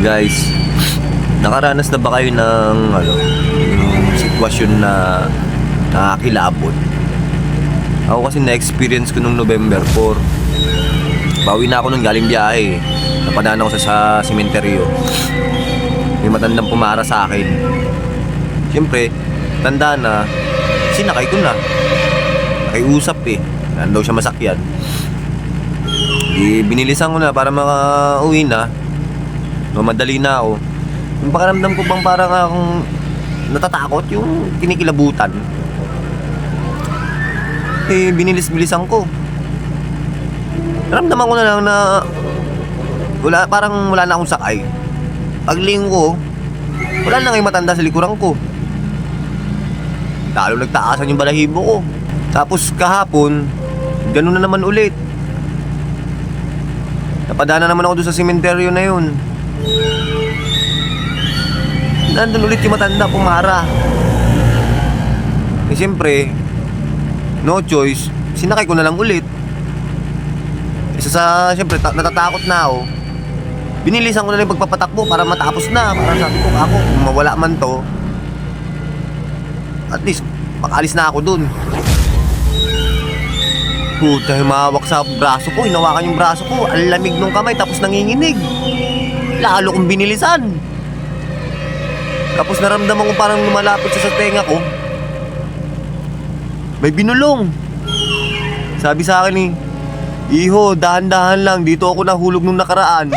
Guys, nakaranas na ba kayo ng yung sitwasyon na nakakilabot? Ako kasi na-experience ko nung November 4. Bawi na ako nung galing biyahe. Napadaan ako sa sementeryo. May matandang pumara sa akin. Siyempre, tanda na, sinakay ko na. Nakiusap Nandun daw siya masakyan. Binilisan ko na para makauwi na. Mamadali na ako. Yung pakiramdam ko bang parang akong natatakot, yung kinikilabutan. Binilis-bilisan ko. Naramdaman ko na lang na parang wala na akong sakay. Paglingon ko, wala na ngayong matanda sa likuran ko. Lalo nagtaasan yung balahibo ko. Tapos kahapon, ganun na naman ulit. Napadaan na naman ako doon sa sementeryo na yun. Nandun ulit yung matanda pumara. Siyempre, no choice, sinakay ko na lang ulit. Siyempre, natatakot na ako. Binilisan ko na lang yung pagpapatakbo para matapos na. Para sabi ko, kung mawala man to, at least, makaalis na ako dun. Puta, humawak sa braso ko, hinawakan yung braso ko. Ang lamig nung kamay, tapos nanginginig. Lalo kong binilisan. Tapos naramdaman ko parang lumalapit sa tenga ko. May binulong. Sabi sa akin Iho, dahan-dahan lang, dito ako nahulog nung nakaraan.